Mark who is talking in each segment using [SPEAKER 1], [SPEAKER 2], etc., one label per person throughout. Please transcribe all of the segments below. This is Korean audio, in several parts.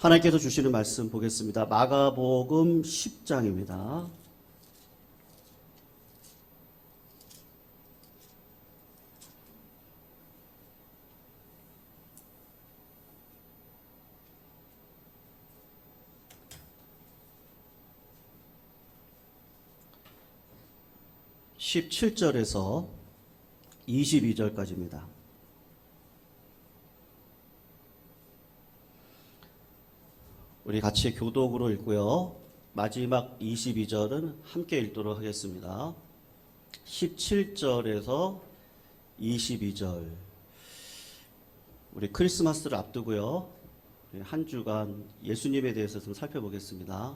[SPEAKER 1] 하나님께서 주시는 말씀 보겠습니다. 마가복음 10장입니다. (17절에서) (22절까지입니다) 우리 같이 교독으로 읽고요. 마지막 22절은 함께 읽도록 하겠습니다. 17절에서 22절. 우리 크리스마스를 앞두고요. 한 주간 예수님에 대해서 좀 살펴보겠습니다.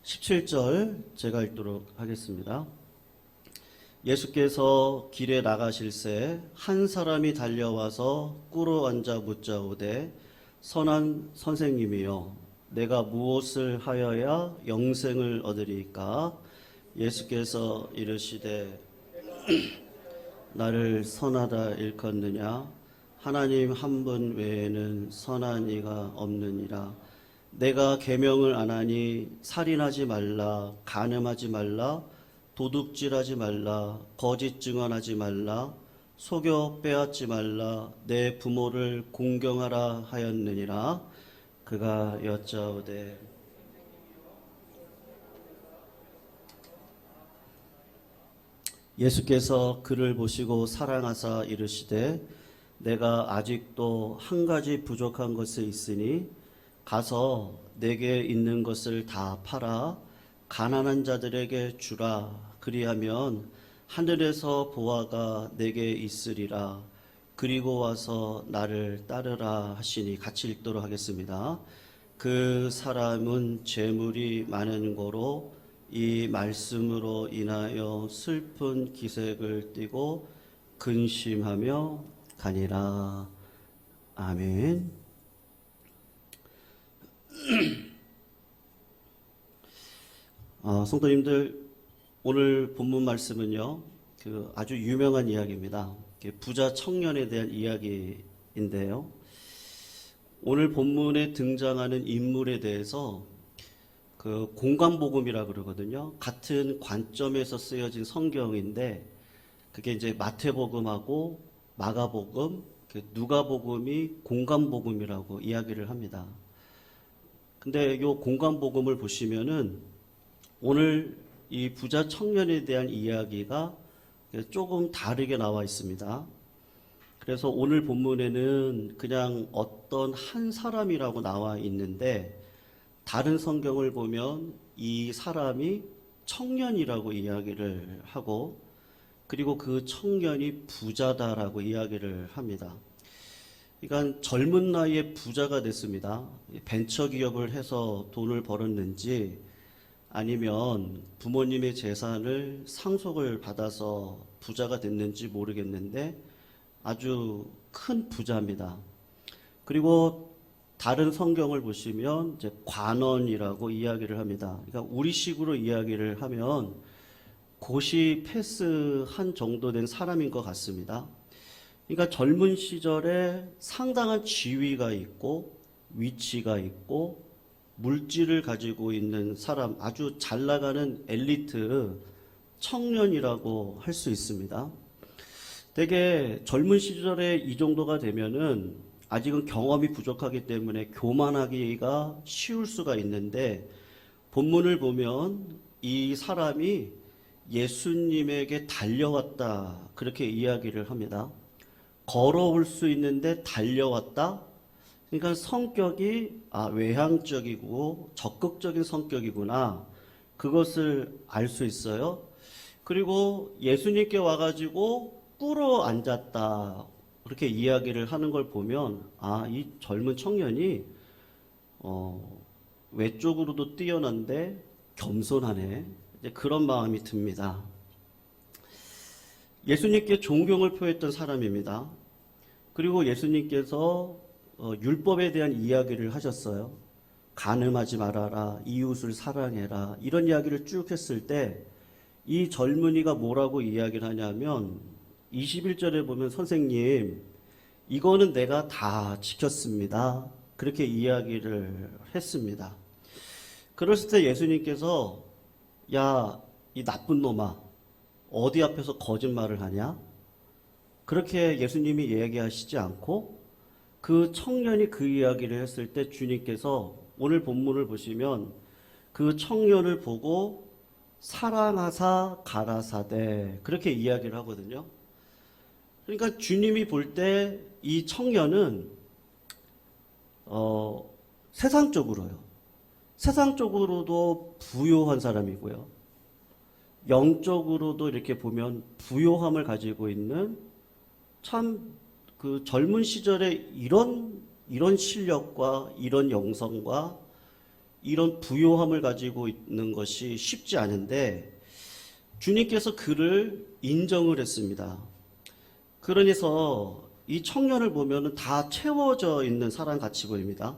[SPEAKER 1] 17절 제가 읽도록 하겠습니다. 예수께서 길에 나가실새 한 사람이 달려와서 꿇어 앉아 묻자오되 선한 선생님이여 내가 무엇을 하여야 영생을 얻으리까? 예수께서 이르시되 나를 선하다 일컫느냐? 하나님 한 분 외에는 선한 이가 없느니라. 내가 계명을 안 하니 살인하지 말라, 간음하지 말라, 도둑질하지 말라, 거짓 증언하지 말라, 속여 빼앗지 말라, 내 부모를 공경하라 하였느니라. 그가 여짜오되 예수께서 그를 보시고 사랑하사 이르시되 내가 아직도 한 가지 부족한 것이 있으니 가서 내게 있는 것을 다 팔아 가난한 자들에게 주라. 그리하면 하늘에서 보화가 내게 있으리라. 그리고 와서 나를 따르라 하시니. 같이 읽도록 하겠습니다. 그 사람은 재물이 많은 고로 이 말씀으로 인하여 슬픈 기색을 띠고 근심하며 가니라. 아멘. 성도님들, 오늘 본문 말씀은요, 아주 유명한 이야기입니다. 부자 청년에 대한 이야기인데요. 오늘 본문에 등장하는 인물에 대해서 공관복음이라 그러거든요. 같은 관점에서 쓰여진 성경인데 그게 이제 마태복음하고 마가복음, 누가복음이 공관복음이라고 이야기를 합니다. 근데 이 공관복음을 보시면은 오늘 이 부자 청년에 대한 이야기가 조금 다르게 나와 있습니다. 그래서 오늘 본문에는 그냥 어떤 한 사람이라고 나와 있는데 다른 성경을 보면 이 사람이 청년이라고 이야기를 하고 그리고 그 청년이 부자다라고 이야기를 합니다. 그러니까 젊은 나이에 부자가 됐습니다. 벤처기업을 해서 돈을 벌었는지 아니면 부모님의 재산을 상속을 받아서 부자가 됐는지 모르겠는데 아주 큰 부자입니다. 그리고 다른 성경을 보시면 이제 관원이라고 이야기를 합니다. 그러니까 우리식으로 이야기를 하면 고시 패스한 정도 된 사람인 것 같습니다. 그러니까 젊은 시절에 상당한 지위가 있고 위치가 있고 물질을 가지고 있는 사람, 아주 잘 나가는 엘리트 청년이라고 할 수 있습니다. 되게 젊은 시절에 이 정도가 되면은 아직은 경험이 부족하기 때문에 교만하기가 쉬울 수가 있는데 본문을 보면 이 사람이 예수님에게 달려왔다 그렇게 이야기를 합니다. 걸어올 수 있는데 달려왔다. 그러니까 성격이 외향적이고 적극적인 성격이구나. 그것을 알 수 있어요. 그리고 예수님께 와가지고 꿇어 앉았다. 그렇게 이야기를 하는 걸 보면 이 젊은 청년이 외적으로도 뛰어난데 겸손하네. 이제 그런 마음이 듭니다. 예수님께 존경을 표했던 사람입니다. 그리고 예수님께서 율법에 대한 이야기를 하셨어요. 간음하지 말아라, 이웃을 사랑해라, 이런 이야기를 쭉 했을 때 이 젊은이가 뭐라고 이야기를 하냐면 21절에 보면 선생님, 이거는 내가 다 지켰습니다. 그렇게 이야기를 했습니다. 그랬을 때 예수님께서 야, 이 나쁜 놈아, 어디 앞에서 거짓말을 하냐? 그렇게 예수님이 얘기하시지 않고 그 청년이 그 이야기를 했을 때 주님께서 오늘 본문을 보시면 그 청년을 보고 사랑하사 가라사대 그렇게 이야기를 하거든요. 그러니까 주님이 볼 때 이 청년은 세상적으로도 부요한 사람이고요. 영적으로도 이렇게 보면 부요함을 가지고 있는 참 그 젊은 시절에 이런 실력과 이런 영성과 이런 부요함을 가지고 있는 것이 쉽지 않은데 주님께서 그를 인정을 했습니다. 그러면서 이 청년을 보면은 다 채워져 있는 사람 같이 보입니다.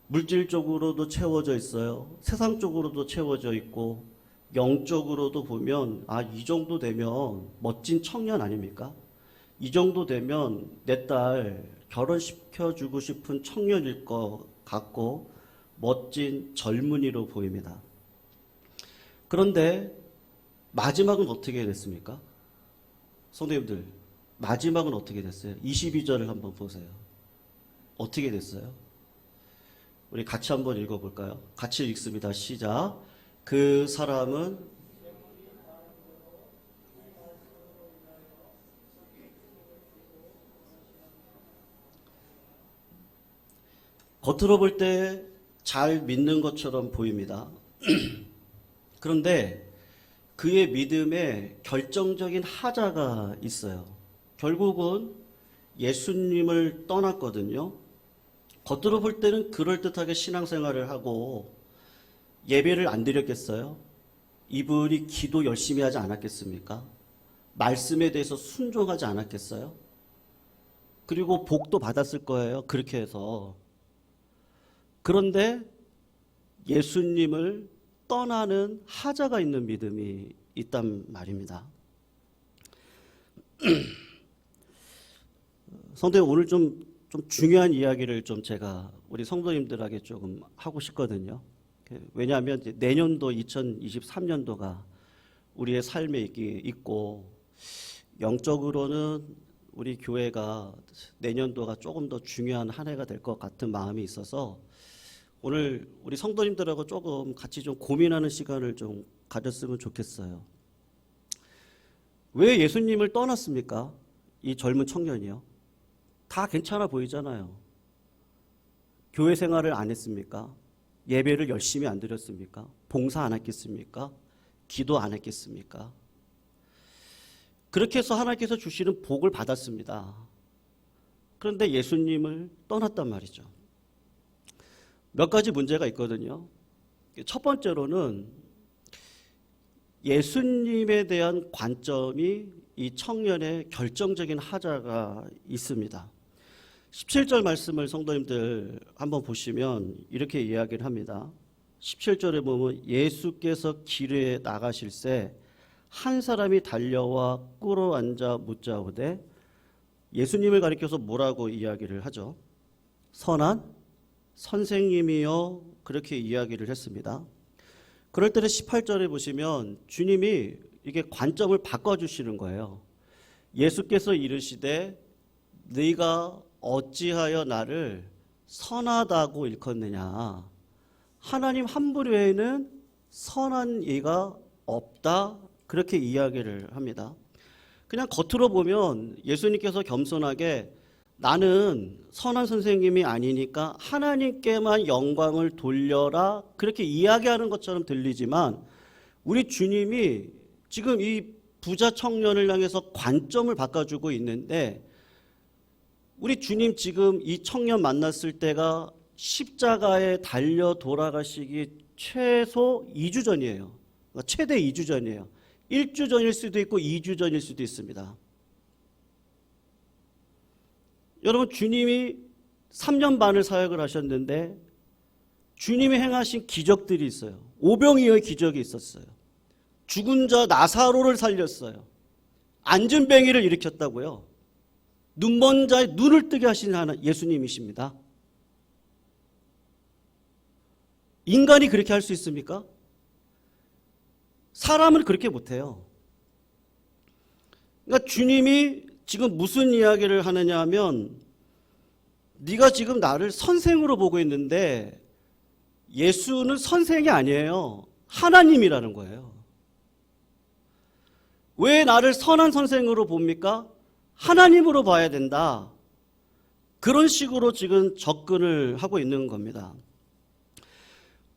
[SPEAKER 1] 물질적으로도 채워져 있어요. 세상적으로도 채워져 있고 영적으로도 보면 이 정도 되면 멋진 청년 아닙니까? 이 정도 되면 내 딸 결혼시켜주고 싶은 청년일 것 같고 멋진 젊은이로 보입니다. 그런데 마지막은 어떻게 됐습니까? 성도님들, 마지막은 어떻게 됐어요? 22절을 한번 보세요. 어떻게 됐어요? 우리 같이 한번 읽어볼까요? 같이 읽습니다. 시작. 그 사람은 겉으로 볼 때 잘 믿는 것처럼 보입니다. 그런데 그의 믿음에 결정적인 하자가 있어요. 결국은 예수님을 떠났거든요. 겉으로 볼 때는 그럴듯하게 신앙생활을 하고 예배를 안 드렸겠어요? 이분이 기도 열심히 하지 않았겠습니까? 말씀에 대해서 순종하지 않았겠어요? 그리고 복도 받았을 거예요. 그렇게 해서. 그런데 예수님을 떠나는 하자가 있는 믿음이 있단 말입니다. 성도님, 오늘 좀 중요한 이야기를 좀 제가 우리 성도님들에게 조금 하고 싶거든요. 왜냐하면 내년도 2023년도가 우리의 삶에 있고 영적으로는 우리 교회가 내년도가 조금 더 중요한 한 해가 될 것 같은 마음이 있어서 오늘 우리 성도님들하고 조금 같이 좀 고민하는 시간을 좀 가졌으면 좋겠어요. 왜 예수님을 떠났습니까? 이 젊은 청년이요. 다 괜찮아 보이잖아요. 교회 생활을 안 했습니까? 예배를 열심히 안 드렸습니까? 봉사 안 했겠습니까? 기도 안 했겠습니까? 그렇게 해서 하나님께서 주시는 복을 받았습니다. 그런데 예수님을 떠났단 말이죠. 몇 가지 문제가 있거든요. 첫 번째로는 예수님에 대한 관점이 이 청년의 결정적인 하자가 있습니다. 17절 말씀을 성도님들 한번 보시면 이렇게 이야기를 합니다. 17절에 보면 예수께서 길에 나가실새 한 사람이 달려와 꿇어 앉아 묻자오되 예수님을 가리켜서 뭐라고 이야기를 하죠? 선한 선생님이요, 그렇게 이야기를 했습니다. 그럴 때는 18절에 보시면 주님이 이게 관점을 바꿔주시는 거예요. 예수께서 이르시되 네가 어찌하여 나를 선하다고 일컫느냐. 하나님 한 분 외에는 선한 이가 없다, 그렇게 이야기를 합니다. 그냥 겉으로 보면 예수님께서 겸손하게 나는 선한 선생님이 아니니까 하나님께만 영광을 돌려라, 그렇게 이야기하는 것처럼 들리지만 우리 주님이 지금 이 부자 청년을 향해서 관점을 바꿔주고 있는데 우리 주님 지금 이 청년 만났을 때가 십자가에 달려 돌아가시기 최소 2주 전이에요. 그러니까 최대 2주 전이에요. 1주 전일 수도 있고 2주 전일 수도 있습니다. 여러분, 주님이 3년 반을 사역을 하셨는데 주님이 행하신 기적들이 있어요. 오병이어의 기적이 있었어요. 죽은 자 나사로를 살렸어요. 안진뱅이를 일으켰다고요. 눈먼 자의 눈을 뜨게 하신 예수님이십니다. 인간이 그렇게 할 수 있습니까? 사람은 그렇게 못해요. 그러니까 주님이 지금 무슨 이야기를 하느냐 하면, 네가 지금 나를 선생으로 보고 있는데 예수는 선생이 아니에요. 하나님이라는 거예요. 왜 나를 선한 선생으로 봅니까? 하나님으로 봐야 된다. 그런 식으로 지금 접근을 하고 있는 겁니다.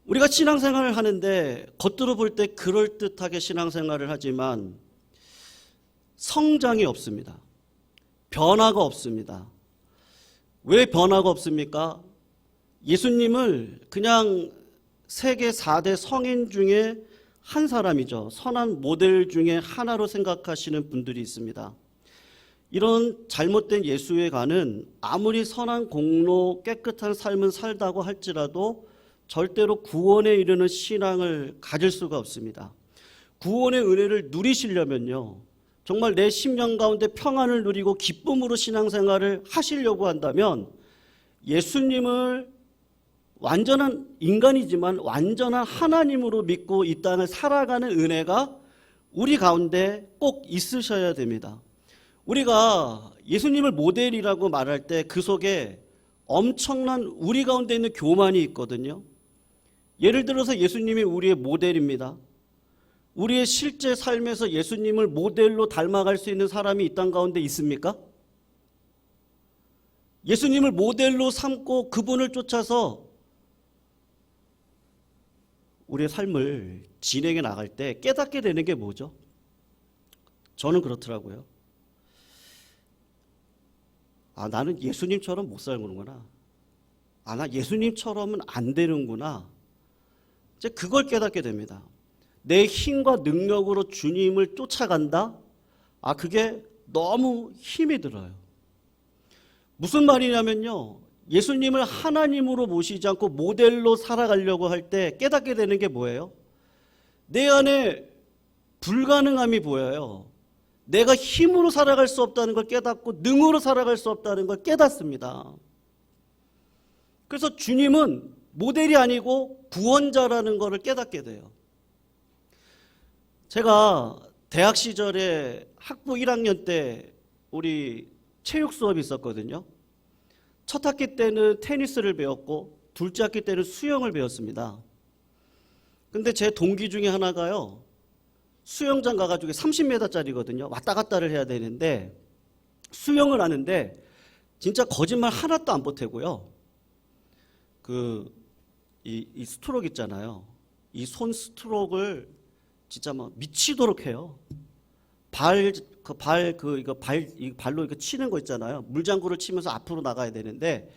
[SPEAKER 1] 우리가 신앙생활을 하는데 겉으로 볼 때 그럴듯하게 신앙생활을 하지만 성장이 없습니다. 변화가 없습니다. 왜 변화가 없습니까? 예수님을 그냥 세계 4대 성인 중에 한 사람이죠. 선한 모델 중에 하나로 생각하시는 분들이 있습니다. 이런 잘못된 예수에관은 아무리 선한 공로, 깨끗한 삶을 살다고 할지라도 절대로 구원에 이르는 신앙을 가질 수가 없습니다. 구원의 은혜를 누리시려면요, 정말 내 심령 가운데 평안을 누리고 기쁨으로 신앙생활을 하시려고 한다면 예수님을 완전한 인간이지만 완전한 하나님으로 믿고 이 땅을 살아가는 은혜가 우리 가운데 꼭 있으셔야 됩니다. 우리가 예수님을 모델이라고 말할 때 그 속에 엄청난 우리 가운데 있는 교만이 있거든요. 예를 들어서 예수님이 우리의 모델입니다. 우리의 실제 삶에서 예수님을 모델로 닮아갈 수 있는 사람이 이 땅 가운데 있습니까? 예수님을 모델로 삼고 그분을 쫓아서 우리의 삶을 진행해 나갈 때 깨닫게 되는 게 뭐죠? 저는 그렇더라고요. 나는 예수님처럼 못 살는구나. 나 예수님처럼은 안 되는구나. 이제 그걸 깨닫게 됩니다. 내 힘과 능력으로 주님을 쫓아간다? 그게 너무 힘이 들어요. 무슨 말이냐면요, 예수님을 하나님으로 모시지 않고 모델로 살아가려고 할 때 깨닫게 되는 게 뭐예요? 내 안에 불가능함이 보여요. 내가 힘으로 살아갈 수 없다는 걸 깨닫고 능으로 살아갈 수 없다는 걸 깨닫습니다. 그래서 주님은 모델이 아니고 구원자라는 것을 깨닫게 돼요. 제가 대학 시절에 학부 1학년 때 우리 체육 수업이 있었거든요. 첫 학기 때는 테니스를 배웠고 둘째 학기 때는 수영을 배웠습니다. 근데 제 동기 중에 하나가요, 수영장 가가지고 30m짜리거든요. 왔다 갔다를 해야 되는데 수영을 하는데 진짜 거짓말 하나도 안 보태고요. 이 스트로크 있잖아요. 이 손 스트로크를 진짜 막 미치도록 해요. 발로 이거 치는 거 있잖아요. 물장구를 치면서 앞으로 나가야 되는데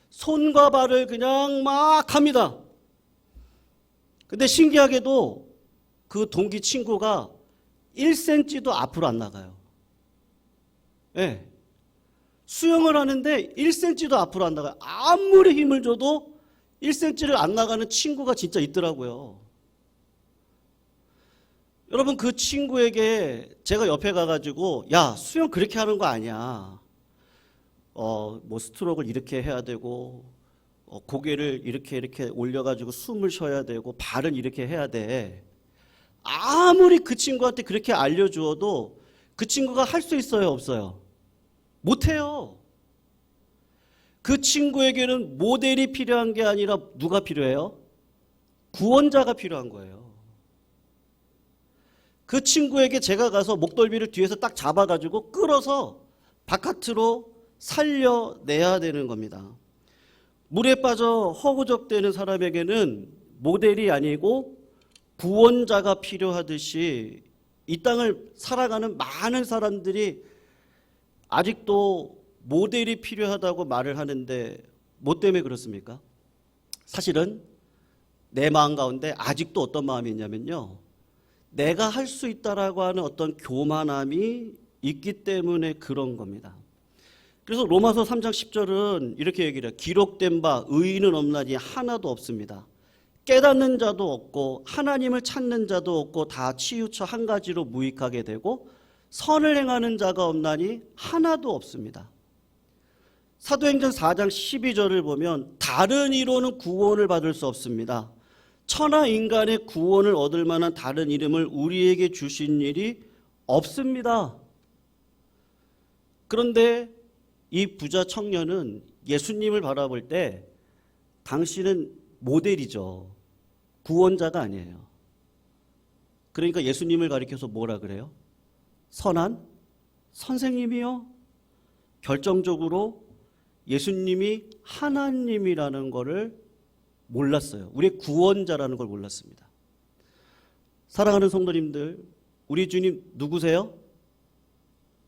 [SPEAKER 1] 손과 발을 그냥 막 합니다. 근데 신기하게도 그 동기 친구가 1cm도 앞으로 안 나가요. 네. 수영을 하는데 1cm도 앞으로 안 나가요. 아무리 힘을 줘도 1cm를 안 나가는 친구가 진짜 있더라고요. 여러분, 그 친구에게 제가 옆에 가가지고, 야, 수영 그렇게 하는 거 아니야. 스트로크를 이렇게 해야 되고, 고개를 이렇게 올려가지고 숨을 쉬어야 되고, 발은 이렇게 해야 돼. 아무리 그 친구한테 그렇게 알려주어도 그 친구가 할 수 있어요, 없어요? 못해요. 그 친구에게는 모델이 필요한 게 아니라 누가 필요해요? 구원자가 필요한 거예요. 그 친구에게 제가 가서 목덜미를 뒤에서 딱 잡아가지고 끌어서 바깥으로 살려내야 되는 겁니다. 물에 빠져 허우적대는 사람에게는 모델이 아니고 구원자가 필요하듯이 이 땅을 살아가는 많은 사람들이 아직도 모델이 필요하다고 말을 하는데 뭐 때문에 그렇습니까? 사실은 내 마음 가운데 아직도 어떤 마음이 있냐면요, 내가 할 수 있다라고 하는 어떤 교만함이 있기 때문에 그런 겁니다. 그래서 로마서 3장 10절은 이렇게 얘기를 해요. 기록된 바 의인은 없나니 하나도 없습니다. 깨닫는 자도 없고 하나님을 찾는 자도 없고 다 치우쳐 한 가지로 무익하게 되고 선을 행하는 자가 없나니 하나도 없습니다. 사도행전 4장 12절을 보면 다른 이로는 구원을 받을 수 없습니다. 천하 인간의 구원을 얻을 만한 다른 이름을 우리에게 주신 일이 없습니다. 그런데 이 부자 청년은 예수님을 바라볼 때 당신은 모델이죠. 구원자가 아니에요. 그러니까 예수님을 가리켜서 뭐라 그래요? 선한 선생님이요. 결정적으로 예수님이 하나님이라는 것을 몰랐어요. 우리의 구원자라는 걸 몰랐습니다. 사랑하는 성도님들, 우리 주님 누구세요?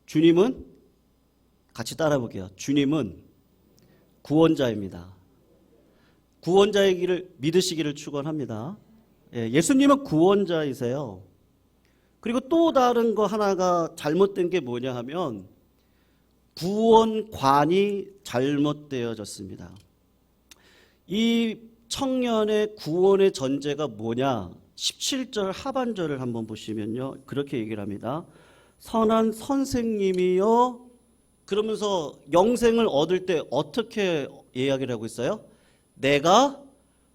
[SPEAKER 1] 주님은 같이 따라 볼게요. 주님은 구원자입니다. 구원자의 길을 믿으시기를 축원합니다. 예수님은 구원자이세요. 그리고 또 다른 거 하나가 잘못된 게 뭐냐 하면 구원관이 잘못되어졌습니다. 이 청년의 구원의 전제가 뭐냐? 17절 하반절을 한번 보시면요. 그렇게 얘기를 합니다. 선한 선생님이요. 그러면서 영생을 얻을 때 어떻게 이야기를 하고 있어요? 내가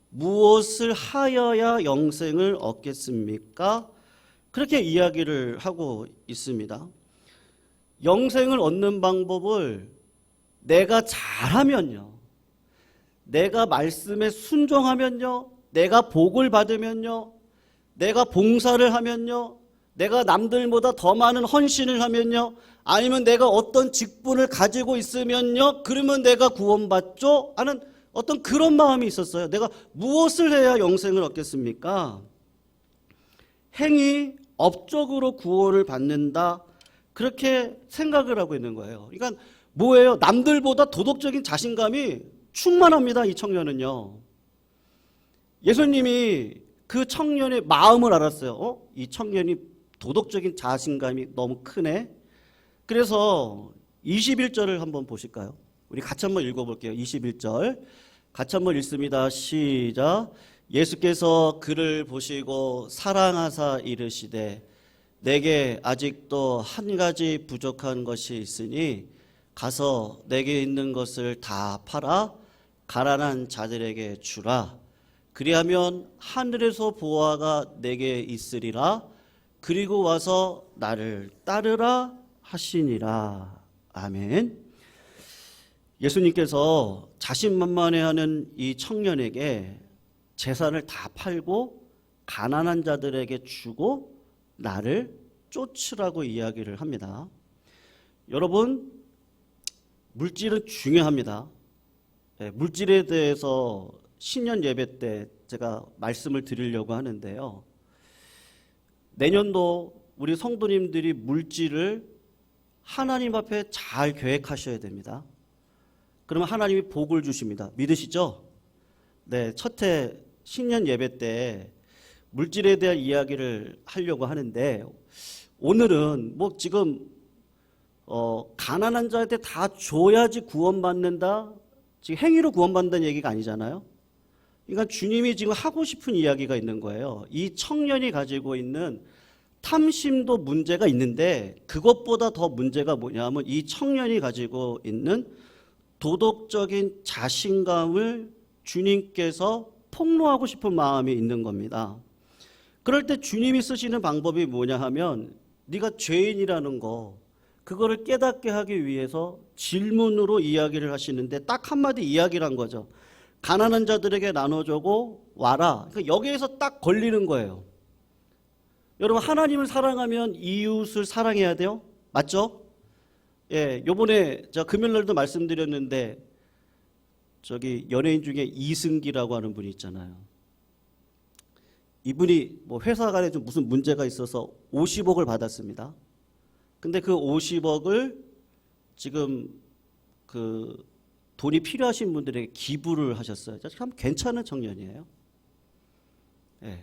[SPEAKER 1] 무엇을 하여야 영생을 얻겠습니까? 그렇게 이야기를 하고 있습니다. 영생을 얻는 방법을 내가 잘하면요. 내가 말씀에 순종하면요. 내가 복을 받으면요. 내가 봉사를 하면요. 내가 남들보다 더 많은 헌신을 하면요. 아니면 내가 어떤 직분을 가지고 있으면요. 그러면 내가 구원받죠? 하는 어떤 그런 마음이 있었어요. 내가 무엇을 해야 영생을 얻겠습니까? 행위, 업적으로 구원을 받는다. 그렇게 생각을 하고 있는 거예요. 그러니까 뭐예요? 남들보다 도덕적인 자신감이 충만합니다. 이 청년은요. 예수님이 그 청년의 마음을 알았어요. 이 청년이 도덕적인 자신감이 너무 크네. 그래서 21절을 한번 보실까요? 우리 같이 한번 읽어볼게요. 21절 같이 한번 읽습니다. 시작. 예수께서 그를 보시고 사랑하사 이르시되 내게 아직도 한 가지 부족한 것이 있으니 가서 내게 있는 것을 다 팔아 가난한 자들에게 주라. 그리하면 하늘에서 보화가 내게 있으리라. 그리고 와서 나를 따르라 하시니라. 아멘. 예수님께서 자신만만해하는 이 청년에게 재산을 다 팔고 가난한 자들에게 주고 나를 쫓으라고 이야기를 합니다. 여러분, 물질은 중요합니다. 물질에 대해서 신년 예배 때 제가 말씀을 드리려고 하는데요. 내년도 우리 성도님들이 물질을 하나님 앞에 잘 계획하셔야 됩니다. 그러면 하나님이 복을 주십니다. 믿으시죠? 네, 첫해 신년 예배 때 물질에 대한 이야기를 하려고 하는데 오늘은 뭐 지금 가난한 자한테 다 줘야지 구원받는다. 지금 행위로 구원받는다는 얘기가 아니잖아요. 그러니까 주님이 지금 하고 싶은 이야기가 있는 거예요. 이 청년이 가지고 있는 탐심도 문제가 있는데 그것보다 더 문제가 뭐냐면 이 청년이 가지고 있는 도덕적인 자신감을 주님께서 폭로하고 싶은 마음이 있는 겁니다. 그럴 때 주님이 쓰시는 방법이 뭐냐 하면 네가 죄인이라는 거 그거를 깨닫게 하기 위해서 질문으로 이야기를 하시는데 딱 한마디 이야기를 한 거죠. 가난한 자들에게 나눠주고 와라. 그러니까 여기에서 딱 걸리는 거예요. 여러분 하나님을 사랑하면 이웃을 사랑해야 돼요. 맞죠? 예, 요번에 제가 금요일날도 말씀드렸는데 저기 연예인 중에 이승기라고 하는 분이 있잖아요. 이분이 뭐 회사 간에 좀 무슨 문제가 있어서 50억을 받았습니다. 근데 그 50억을 지금 그 돈이 필요하신 분들에게 기부를 하셨어요. 참 괜찮은 청년이에요. 예.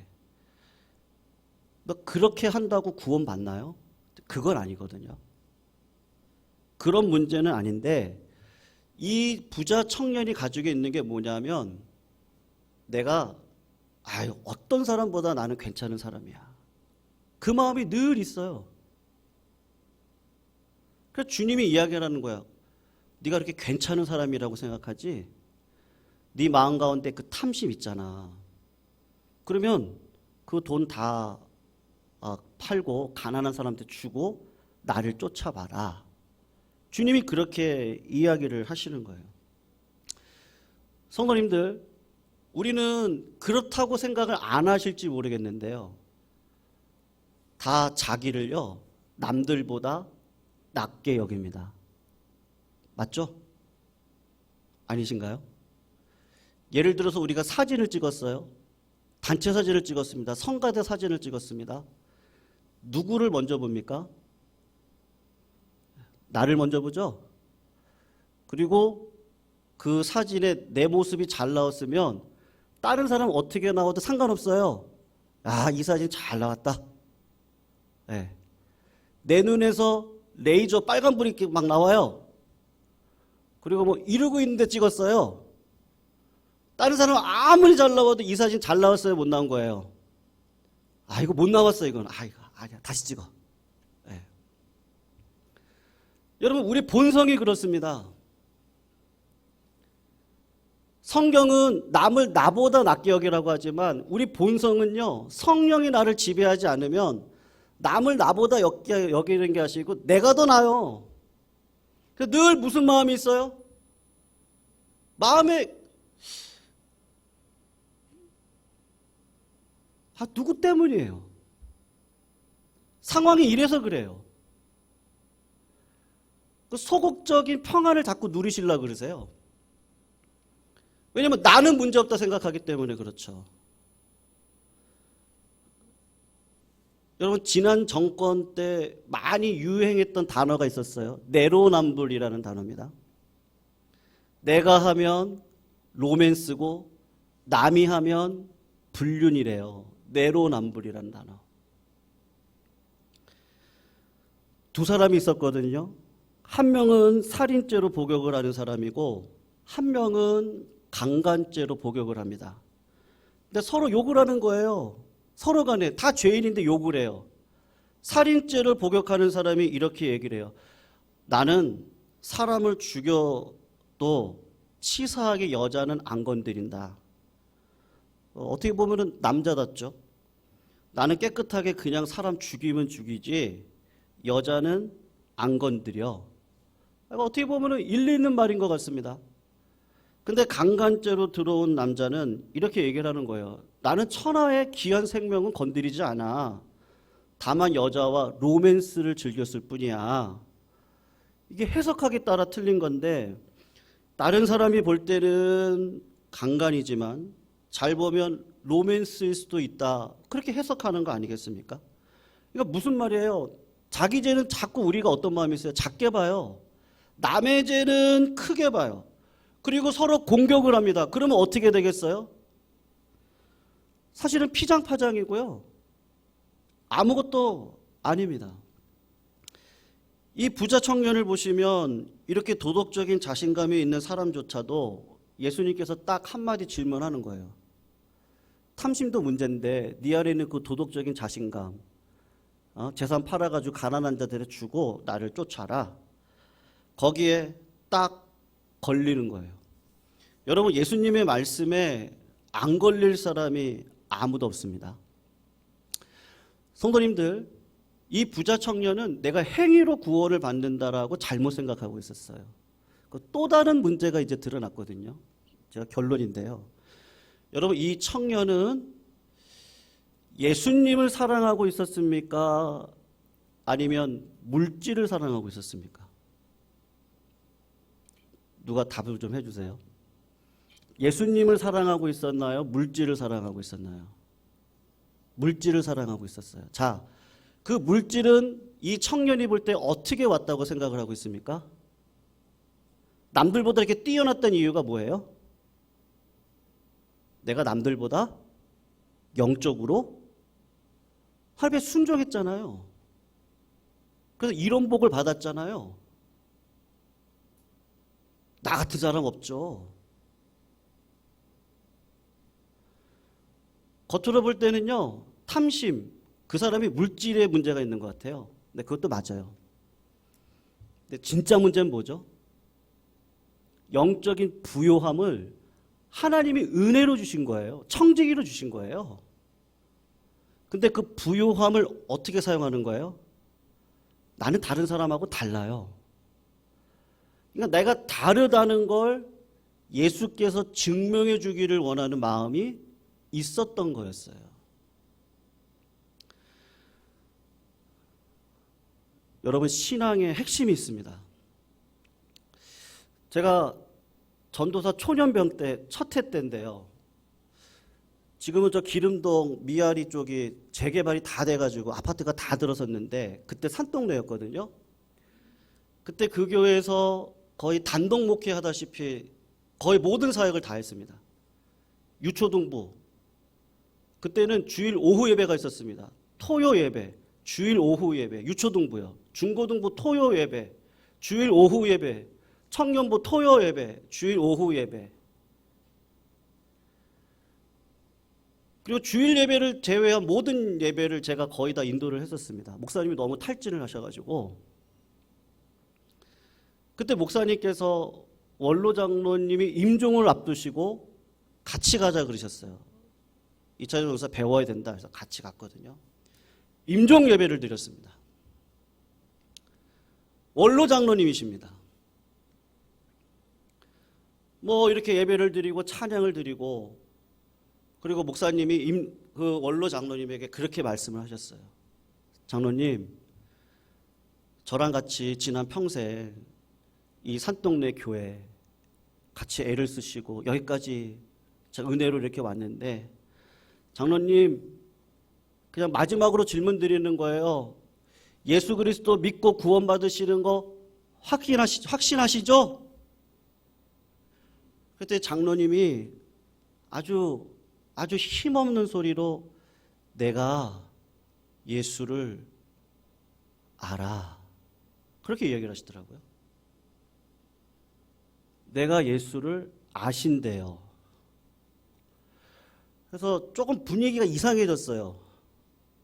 [SPEAKER 1] 뭐 그렇게 한다고 구원 받나요? 그건 아니거든요. 그런 문제는 아닌데 이 부자 청년이 가지고 있는 게 뭐냐면 내가 어떤 사람보다 나는 괜찮은 사람이야. 그 마음이 늘 있어요. 그래서 주님이 이야기하는 거야. 네가 그렇게 괜찮은 사람이라고 생각하지? 네 마음 가운데 그 탐심 있잖아. 그러면 그 돈 다 팔고 가난한 사람한테 주고 나를 쫓아봐라. 주님이 그렇게 이야기를 하시는 거예요. 성도님들, 우리는 그렇다고 생각을 안 하실지 모르겠는데요. 다 자기를요, 남들보다 낮게 여깁니다. 맞죠? 아니신가요? 예를 들어서 우리가 사진을 찍었어요. 단체 사진을 찍었습니다. 성가대 사진을 찍었습니다. 누구를 먼저 봅니까? 나를 먼저 보죠. 그리고 그 사진에 내 모습이 잘 나왔으면 다른 사람 어떻게 나와도 상관없어요. 아, 이 사진 잘 나왔다. 네. 내 눈에서 레이저 빨간불이 막 나와요. 그리고 뭐 이러고 있는데 찍었어요. 다른 사람은 아무리 잘 나와도 이 사진 잘 나왔어요, 못 나온 거예요. 아, 이거 못 나왔어, 이건. 아, 이거 아니야, 다시 찍어. 네. 여러분, 우리 본성이 그렇습니다. 성경은 남을 나보다 낮게 여기라고 하지만 우리 본성은요, 성령이 나를 지배하지 않으면 남을 나보다 여기는 게 아니고 내가 더 나아요. 늘 무슨 마음이 있어요? 마음에 누구 때문이에요? 상황이 이래서 그래요. 그 소극적인 평안을 자꾸 누리시려고 그러세요. 왜냐하면 나는 문제없다 생각하기 때문에 그렇죠. 여러분, 지난 정권 때 많이 유행했던 단어가 있었어요. 내로남불이라는 단어입니다. 내가 하면 로맨스고 남이 하면 불륜이래요. 내로남불이라는 단어. 두 사람이 있었거든요. 한 명은 살인죄로 복역을 하는 사람이고 한 명은 강간죄로 복역을 합니다. 근데 서로 욕을 하는 거예요. 서로 간에 다 죄인인데 욕을 해요. 살인죄를 복역하는 사람이 이렇게 얘기를 해요. 나는 사람을 죽여도 치사하게 여자는 안 건드린다. 어떻게 보면은 남자답죠. 나는 깨끗하게 그냥 사람 죽이면 죽이지 여자는 안 건드려. 어떻게 보면은 일리 있는 말인 것 같습니다. 근데 강간죄로 들어온 남자는 이렇게 얘기를 하는 거예요. 나는 천하의 귀한 생명은 건드리지 않아. 다만 여자와 로맨스를 즐겼을 뿐이야. 이게 해석하기 따라 틀린 건데 다른 사람이 볼 때는 강간이지만 잘 보면 로맨스일 수도 있다. 그렇게 해석하는 거 아니겠습니까? 그러니까 무슨 말이에요? 자기 죄는 자꾸 우리가 어떤 마음이 있어요? 작게 봐요. 남의 죄는 크게 봐요. 그리고 서로 공격을 합니다. 그러면 어떻게 되겠어요? 사실은 피장파장이고요. 아무것도 아닙니다. 이 부자 청년을 보시면 이렇게 도덕적인 자신감이 있는 사람조차도 예수님께서 딱 한마디 질문하는 거예요. 탐심도 문제인데 네 안에 있는 그 도덕적인 자신감, 재산 팔아가지고 가난한 자들에 주고 나를 쫓아라. 거기에 딱 걸리는 거예요. 여러분, 예수님의 말씀에 안 걸릴 사람이 아무도 없습니다. 성도님들, 이 부자 청년은 내가 행위로 구원을 받는다라고 잘못 생각하고 있었어요. 또 다른 문제가 이제 드러났거든요. 제가 결론인데요. 여러분, 이 청년은 예수님을 사랑하고 있었습니까? 아니면 물질을 사랑하고 있었습니까? 누가 답을 좀 해주세요. 예수님을 사랑하고 있었나요? 물질을 사랑하고 있었나요? 물질을 사랑하고 있었어요. 자, 그 물질은 이 청년이 볼 때 어떻게 왔다고 생각을 하고 있습니까? 남들보다 이렇게 뛰어났던 이유가 뭐예요? 내가 남들보다 영적으로 하나님께 순종했잖아요. 그래서 이런 복을 받았잖아요. 나 같은 사람 없죠. 겉으로 볼 때는요, 탐심, 그 사람이 물질에 문제가 있는 것 같아요. 근데 그것도 맞아요. 근데 진짜 문제는 뭐죠? 영적인 부요함을 하나님이 은혜로 주신 거예요. 청지기로 주신 거예요. 근데 그 부요함을 어떻게 사용하는 거예요? 나는 다른 사람하고 달라요. 그러니까 내가 다르다는 걸 예수께서 증명해 주기를 원하는 마음이 있었던 거였어요. 여러분, 신앙의 핵심이 있습니다. 제가 전도사 초년병 때 첫 해 때인데요. 지금은 저 기름동 미아리 쪽이 재개발이 다 돼가지고 아파트가 다 들어섰는데 그때 산동네였거든요. 그때 그 교회에서 거의 단독 목회하다시피 거의 모든 사역을 다 했습니다. 유초등부, 그때는 주일 오후 예배가 있었습니다. 토요 예배, 주일 오후 예배, 유초등부요. 중고등부 토요 예배, 주일 오후 예배, 청년부 토요 예배, 주일 오후 예배. 그리고 주일 예배를 제외한 모든 예배를 제가 거의 다 인도를 했었습니다. 목사님이 너무 탈진을 하셔가지고. 그때 목사님께서 원로 장로님이 임종을 앞두시고 같이 가자 그러셨어요. 이차전 목사 배워야 된다 해서 같이 갔거든요. 임종 예배를 드렸습니다. 원로 장로님이십니다. 뭐 이렇게 예배를 드리고 찬양을 드리고, 그리고 목사님이 그 원로 장로님에게 그렇게 말씀을 하셨어요. 장로님, 저랑 같이 지난 평생 이 산동네 교회 같이 애를 쓰시고 여기까지 제가 은혜로 이렇게 왔는데, 장로님, 그냥 마지막으로 질문 드리는 거예요. 예수 그리스도 믿고 구원받으시는 거 확신하시죠? 그때 장로님이 아주 힘없는 소리로 내가 예수를 알아, 그렇게 이야기를 하시더라고요. 내가 예수를 아신대요. 그래서 조금 분위기가 이상해졌어요.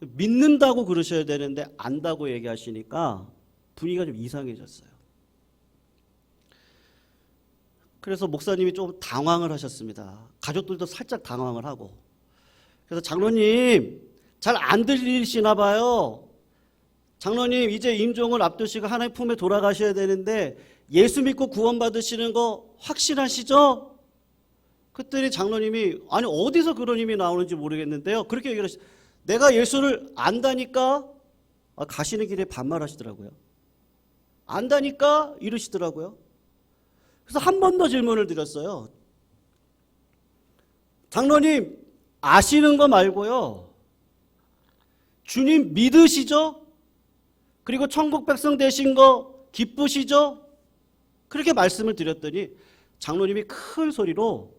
[SPEAKER 1] 믿는다고 그러셔야 되는데 안다고 얘기하시니까 분위기가 좀 이상해졌어요. 그래서 목사님이 좀 당황을 하셨습니다. 가족들도 살짝 당황을 하고. 그래서 장로님, 잘 안 들리시나 봐요. 장로님, 이제 임종을 앞두시고 하나님 품에 돌아가셔야 되는데 예수 믿고 구원받으시는 거 확신하시죠? 그랬더니 장로님이, 아니 어디서 그런 힘이 나오는지 모르겠는데요, 그렇게 얘기를 하시죠. 내가 예수를 안다니까. 가시는 길에 반말하시더라고요. 안다니까 이러시더라고요. 그래서 한 번 더 질문을 드렸어요. 장로님, 아시는 거 말고요, 주님 믿으시죠? 그리고 천국 백성 되신 거 기쁘시죠? 그렇게 말씀을 드렸더니 장로님이 큰 소리로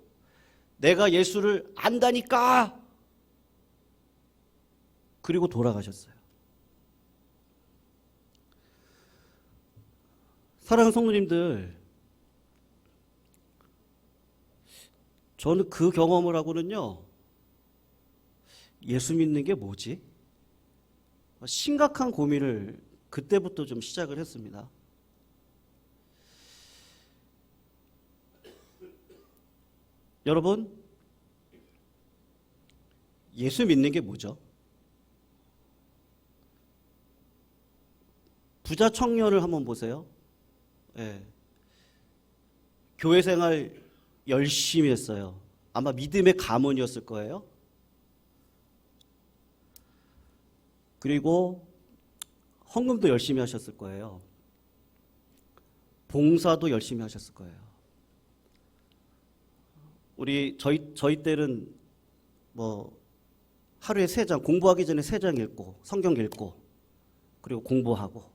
[SPEAKER 1] 내가 예수를 안다니까, 그리고 돌아가셨어요. 사랑하는 성도님들, 저는 그 경험을 하고는요, 예수 믿는 게 뭐지? 심각한 고민을 그때부터 좀 시작을 했습니다. 여러분, 예수 믿는 게 뭐죠? 부자 청년을 한번 보세요. 예. 교회 생활 열심히 했어요. 아마 믿음의 가문이었을 거예요. 그리고 헌금도 열심히 하셨을 거예요. 봉사도 열심히 하셨을 거예요. 저희 때는 뭐 하루에 3장, 공부하기 전에 3장 읽고 성경 읽고 그리고 공부하고,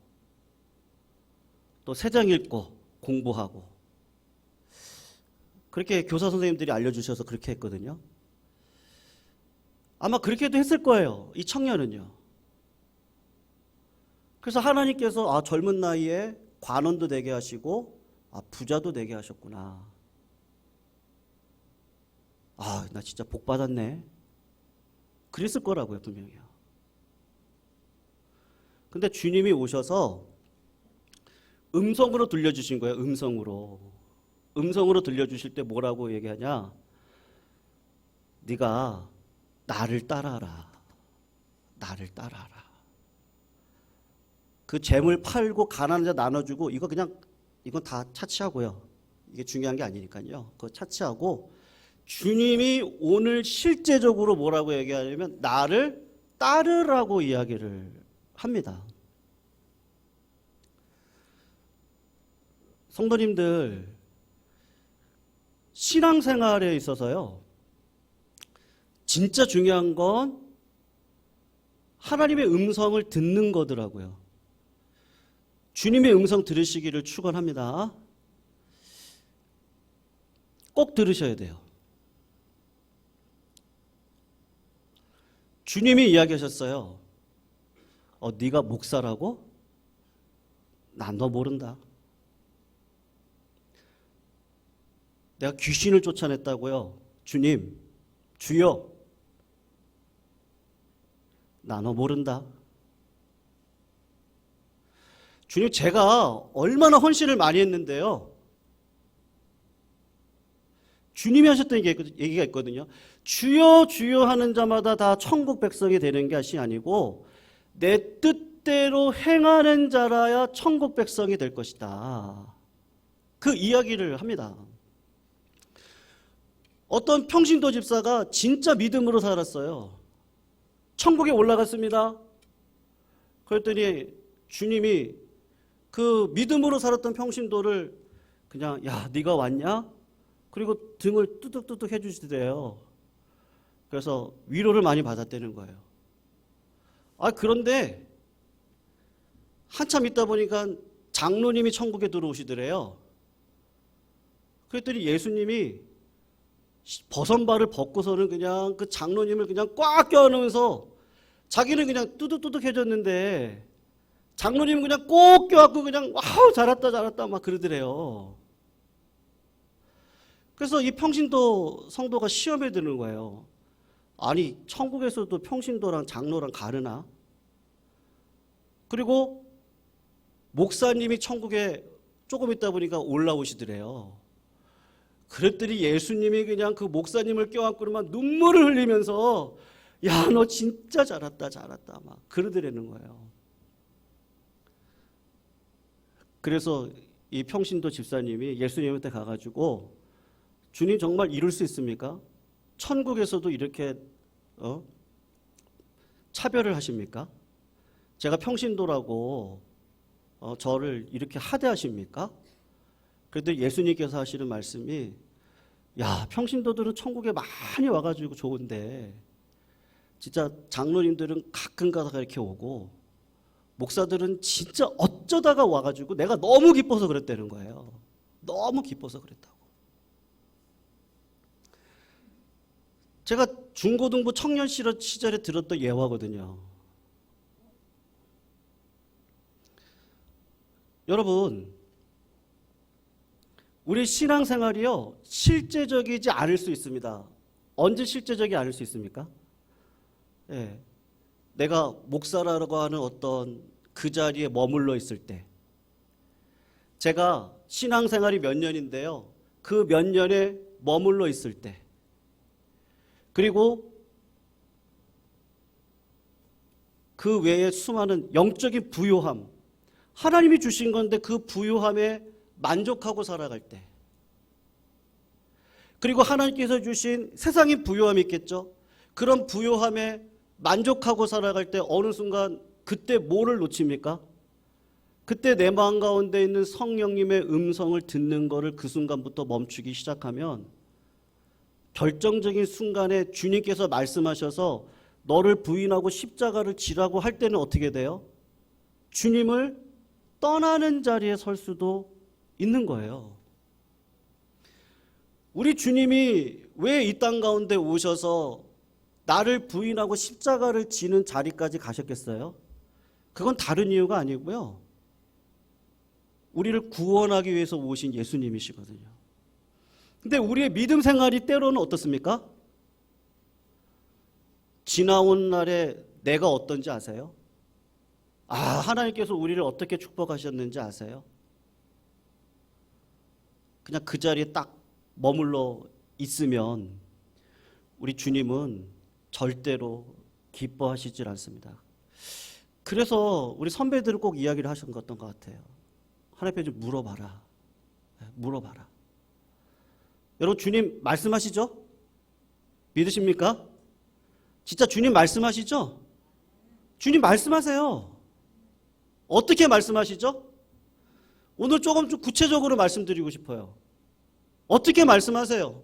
[SPEAKER 1] 또 3장 읽고 공부하고, 그렇게 교사 선생님들이 알려주셔서 그렇게 했거든요. 아마 그렇게도 했을 거예요, 이 청년은요. 그래서 하나님께서 젊은 나이에 관원도 되게 하시고 부자도 되게 하셨구나. 나 진짜 복 받았네, 그랬을 거라고요, 분명히요. 근데 주님이 오셔서 음성으로 들려주신 거예요. 음성으로 들려주실 때 뭐라고 얘기하냐? 네가 나를 따라라. 나를 따라라. 그 재물 팔고 가난한 자 나눠주고 이건 다 차치하고요. 이게 중요한 게 아니니까요. 그거 차치하고 주님이 오늘 실제적으로 뭐라고 얘기하냐면 나를 따르라고 이야기를 합니다. 성도님들, 신앙생활에 있어서요, 진짜 중요한 건 하나님의 음성을 듣는 거더라고요. 주님의 음성 들으시기를 축원합니다. 꼭 들으셔야 돼요. 주님이 이야기하셨어요. 네가 목사라고? 난 너 모른다. 내가 귀신을 쫓아냈다고요. 주님, 주여, 나 너 모른다. 주님, 제가 얼마나 헌신을 많이 했는데요. 주님이 하셨던 얘기가 있거든요. 주여 주여 하는 자마다 다 천국 백성이 되는 것이 아니고 내 뜻대로 행하는 자라야 천국 백성이 될 것이다. 그 이야기를 합니다. 어떤 평신도 집사가 진짜 믿음으로 살았어요. 천국에 올라갔습니다. 그랬더니 주님이 그 믿음으로 살았던 평신도를 그냥 야 네가 왔냐? 그리고 등을 뚜둑뚜둑 해주시대요. 그래서 위로를 많이 받았다는 거예요. 그런데 한참 있다 보니까 장로님이 천국에 들어오시더래요. 그랬더니 예수님이 버선발을 벗고서는 그냥 그 장로님을 그냥 꽉 껴안으면서 자기는 그냥 뚜둑뚜둑 해줬는데 장로님은 그냥 꼭 껴안고 그냥 와우 잘했다 잘했다 막 그러더래요. 그래서 이 평신도 성도가 시험에 드는 거예요. 아니 천국에서도 평신도랑 장로랑 가르나? 그리고 목사님이 천국에 조금 있다 보니까 올라오시더래요. 그랬더니 예수님이 그냥 그 목사님을 껴안고만 눈물을 흘리면서 야 너 진짜 잘했다 잘했다 막 그러더라는 거예요. 그래서 이 평신도 집사님이 예수님한테 가가지고 주님 정말 이룰 수 있습니까? 천국에서도 이렇게 차별을 하십니까? 제가 평신도라고 저를 이렇게 하대하십니까? 그런데 예수님께서 하시는 말씀이 야 평신도들은 천국에 많이 와가지고 좋은데 진짜 장로님들은 가끔 가다가 이렇게 오고 목사들은 진짜 어쩌다가 와가지고 내가 너무 기뻐서 그랬다는 거예요. 너무 기뻐서 그랬다고. 제가 중고등부 청년 시절에 들었던 예화거든요. 여러분, 우리 신앙생활이요 실제적이지 않을 수 있습니다. 언제 실제적이 않을 수 있습니까? 내가 목사라고 하는 어떤 그 자리에 머물러 있을 때, 제가 신앙생활이 몇 년인데요, 그 몇 년에 머물러 있을 때, 그리고 그 외에 수많은 영적인 부요함, 하나님이 주신 건데 그 부요함에 만족하고 살아갈 때, 그리고 하나님께서 주신 세상의 부요함이 있겠죠. 그런 부요함에 만족하고 살아갈 때 어느 순간 그때 뭐를 놓칩니까? 그때 내 마음 가운데 있는 성령님의 음성을 듣는 거를 그 순간부터 멈추기 시작하면 결정적인 순간에 주님께서 말씀하셔서 너를 부인하고 십자가를 지라고 할 때는 어떻게 돼요? 주님을 떠나는 자리에 설 수도 있는 거예요. 우리 주님이 왜 이 땅 가운데 오셔서 나를 부인하고 십자가를 지는 자리까지 가셨겠어요? 그건 다른 이유가 아니고요. 우리를 구원하기 위해서 오신 예수님이시거든요. 근데 우리의 믿음 생활이 때로는 어떻습니까? 지나온 날에 내가 어떤지 아세요? 하나님께서 우리를 어떻게 축복하셨는지 아세요? 그냥 그 자리에 딱 머물러 있으면 우리 주님은 절대로 기뻐하시질 않습니다. 그래서 우리 선배들은 꼭 이야기를 하셨던 것 같아요. 하나님 앞에 좀 물어봐라. 물어봐라. 여러분, 주님 말씀하시죠? 믿으십니까? 진짜 주님 말씀하시죠? 주님 말씀하세요. 어떻게 말씀하시죠? 오늘 조금 좀 구체적으로 말씀드리고 싶어요. 어떻게 말씀하세요?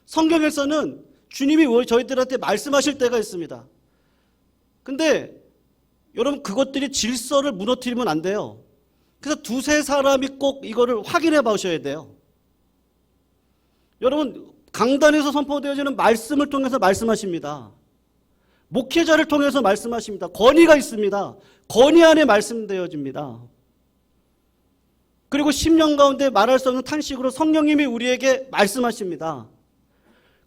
[SPEAKER 1] 성경에서는 주님이 저희들한테 말씀하실 때가 있습니다. 근데 여러분, 그것들이 질서를 무너뜨리면 안 돼요. 그래서 두세 사람이 꼭 이거를 확인해 보셔야 돼요. 여러분, 강단에서 선포되어지는 말씀을 통해서 말씀하십니다. 목회자를 통해서 말씀하십니다. 권위가 있습니다. 권위 안에 말씀되어집니다. 그리고 10년 가운데 말할 수 없는 탄식으로 성령님이 우리에게 말씀하십니다.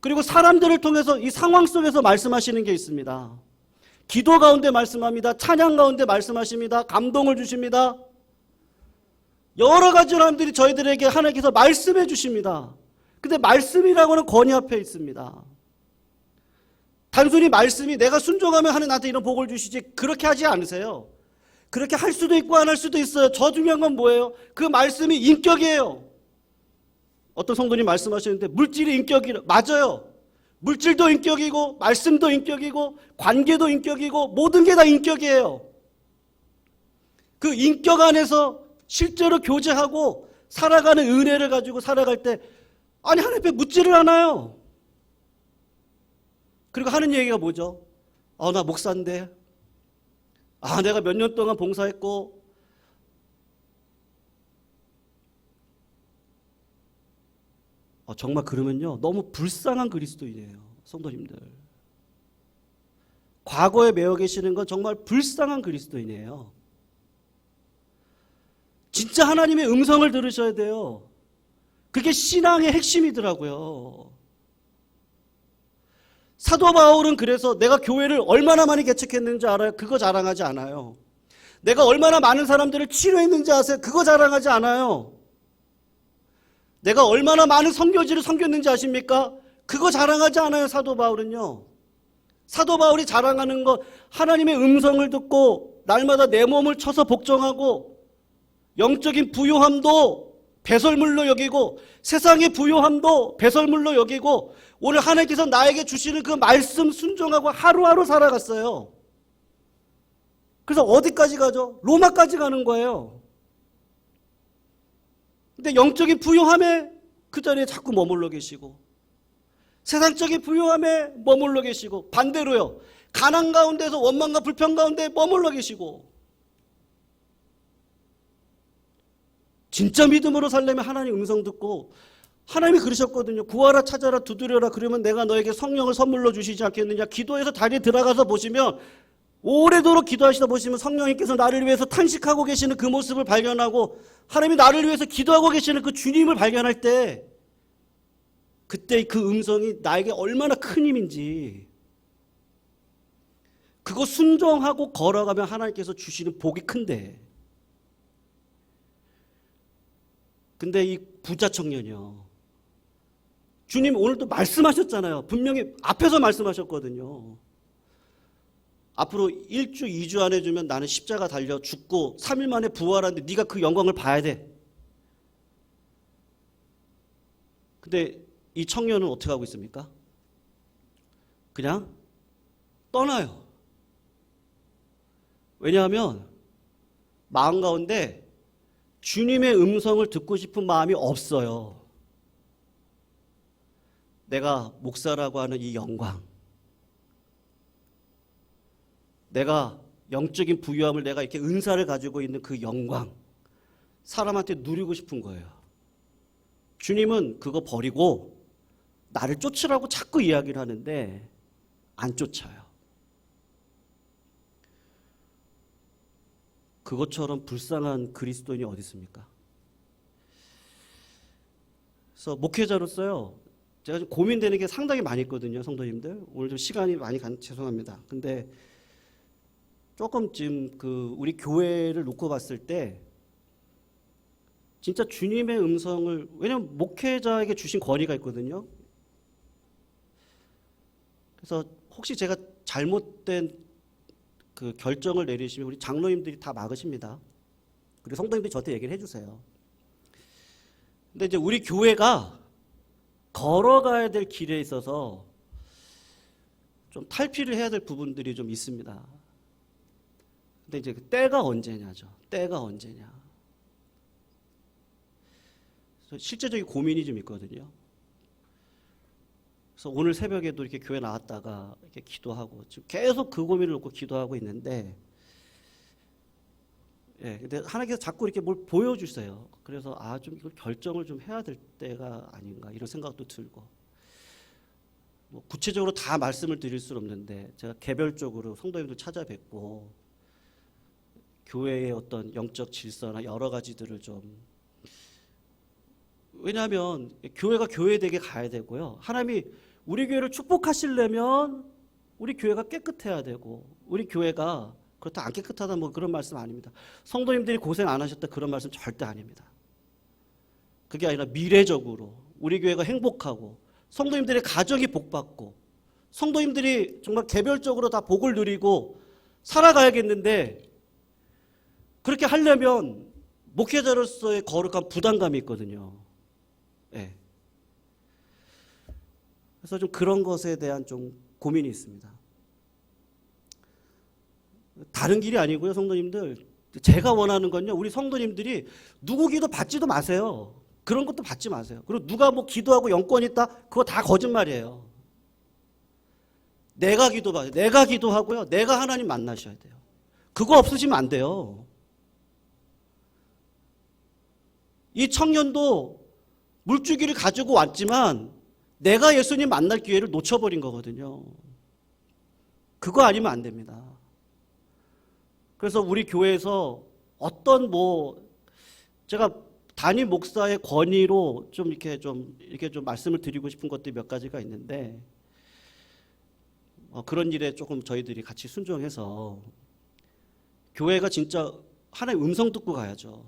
[SPEAKER 1] 그리고 사람들을 통해서 이 상황 속에서 말씀하시는 게 있습니다. 기도 가운데 말씀합니다. 찬양 가운데 말씀하십니다. 감동을 주십니다. 여러 가지 사람들이 저희들에게 하나님께서 말씀해 주십니다. 근데 말씀이라고는 권위 앞에 있습니다. 단순히 말씀이 내가 순종하면 하나님 나한테 이런 복을 주시지, 그렇게 하지 않으세요. 그렇게 할 수도 있고 안 할 수도 있어요. 저 중요한 건 뭐예요? 그 말씀이 인격이에요. 어떤 성도님 말씀하시는데 물질이 인격이라, 맞아요. 물질도 인격이고 말씀도 인격이고 관계도 인격이고 모든 게 다 인격이에요. 그 인격 안에서 실제로 교제하고 살아가는 은혜를 가지고 살아갈 때 아니 하나님 앞에 묻지를 않아요. 그리고 하는 얘기가 뭐죠? 나 목사인데, 내가 몇 년 동안 봉사했고, 정말 그러면요 너무 불쌍한 그리스도인이에요. 성도님들, 과거에 매여 계시는 건 정말 불쌍한 그리스도인이에요. 진짜 하나님의 음성을 들으셔야 돼요. 그게 신앙의 핵심이더라고요. 사도 바울은 그래서 내가 교회를 얼마나 많이 개척했는지 알아요? 그거 자랑하지 않아요. 내가 얼마나 많은 사람들을 치료했는지 아세요? 그거 자랑하지 않아요. 내가 얼마나 많은 선교지를 섬겼는지 아십니까? 그거 자랑하지 않아요. 사도 바울은요. 사도 바울이 자랑하는 건 하나님의 음성을 듣고 날마다 내 몸을 쳐서 복종하고 영적인 부요함도 배설물로 여기고 세상의 부요함도 배설물로 여기고 오늘 하나님께서 나에게 주시는 그 말씀 순종하고 하루하루 살아갔어요. 그래서 어디까지 가죠? 로마까지 가는 거예요. 근데 영적인 부요함에 그 자리에 자꾸 머물러 계시고 세상적인 부요함에 머물러 계시고 반대로요. 가난 가운데서 원망과 불평 가운데 머물러 계시고 진짜 믿음으로 살려면 하나님 음성 듣고 하나님이 그러셨거든요. 구하라 찾아라 두드려라 그러면 내가 너에게 성령을 선물로 주시지 않겠느냐. 기도해서 다리에 들어가서 보시면 오래도록 기도하시다 보시면 성령님께서 나를 위해서 탄식하고 계시는 그 모습을 발견하고 하나님이 나를 위해서 기도하고 계시는 그 주님을 발견할 때 그때 그 음성이 나에게 얼마나 큰 힘인지 그거 순종하고 걸어가면 하나님께서 주시는 복이 큰데 근데 이 부자 청년이요. 주님 오늘도 말씀하셨잖아요. 분명히 앞에서 말씀하셨거든요. 앞으로 1주, 2주 안에 주면 나는 십자가 달려 죽고 3일 만에 부활하는데 네가 그 영광을 봐야 돼. 근데 이 청년은 어떻게 하고 있습니까? 그냥 떠나요. 왜냐하면 마음 가운데 주님의 음성을 듣고 싶은 마음이 없어요. 내가 목사라고 하는 이 영광, 내가 영적인 부유함을 내가 이렇게 은사를 가지고 있는 그 영광, 사람한테 누리고 싶은 거예요. 주님은 그거 버리고 나를 쫓으라고 자꾸 이야기를 하는데 안 쫓아요. 그것처럼 불쌍한 그리스도인이 어디 있습니까? 그래서 목회자로서요, 제가 좀 고민되는 게 상당히 많이 있거든요, 성도님들. 오늘 좀 시간이 많이 죄송합니다. 근데 조금 지금 우리 교회를 놓고 봤을 때 진짜 주님의 음성을, 왜냐하면 목회자에게 주신 권위가 있거든요. 그래서 혹시 제가 잘못된 그 결정을 내리시면 우리 장로님들이 다 막으십니다. 그리고 성도님들이 저한테 얘기를 해주세요. 근데 이제 우리 교회가 걸어가야 될 길에 있어서 좀 탈피를 해야 될 부분들이 좀 있습니다. 근데 이제 그 때가 언제냐죠. 때가 언제냐. 실제적인 고민이 좀 있거든요. 그래서 오늘 새벽에도 이렇게 교회 나왔다가 이렇게 기도하고 지금 계속 그 고민을 놓고 기도하고 있는데, 예, 근데 하나님께서 자꾸 이렇게 뭘 보여주세요. 그래서 좀 이걸 결정을 좀 해야 될 때가 아닌가 이런 생각도 들고, 뭐 구체적으로 다 말씀을 드릴 수는 없는데 제가 개별적으로 성도님들 찾아뵙고 교회의 어떤 영적 질서나 여러 가지들을 좀, 왜냐하면 교회가 교회되게 가야 되고요. 하나님이 우리 교회를 축복하시려면 우리 교회가 깨끗해야 되고, 우리 교회가 그렇다 안 깨끗하다 뭐 그런 말씀 아닙니다. 성도님들이 고생 안 하셨다 그런 말씀 절대 아닙니다. 그게 아니라 미래적으로 우리 교회가 행복하고 성도님들의 가정이 복받고 성도님들이 정말 개별적으로 다 복을 누리고 살아가야겠는데, 그렇게 하려면 목회자로서의 거룩한 부담감이 있거든요. 네. 그래서 좀 그런 것에 대한 좀 고민이 있습니다. 다른 길이 아니고요, 성도님들. 제가 원하는 건요, 우리 성도님들이 누구 기도 받지도 마세요. 그런 것도 받지 마세요. 그리고 누가 뭐 기도하고 영권 있다, 그거 다 거짓말이에요. 내가 기도받아요. 내가 기도하고요, 내가 하나님 만나셔야 돼요. 그거 없으시면 안 돼요. 이 청년도 물주기를 가지고 왔지만 내가 예수님 만날 기회를 놓쳐버린 거거든요. 그거 아니면 안 됩니다. 그래서 우리 교회에서 어떤 제가 담임 목사의 권위로 좀 이렇게 좀 말씀을 드리고 싶은 것들이 몇 가지가 있는데, 그런 일에 조금 저희들이 같이 순종해서 교회가 진짜 하나님 음성 듣고 가야죠.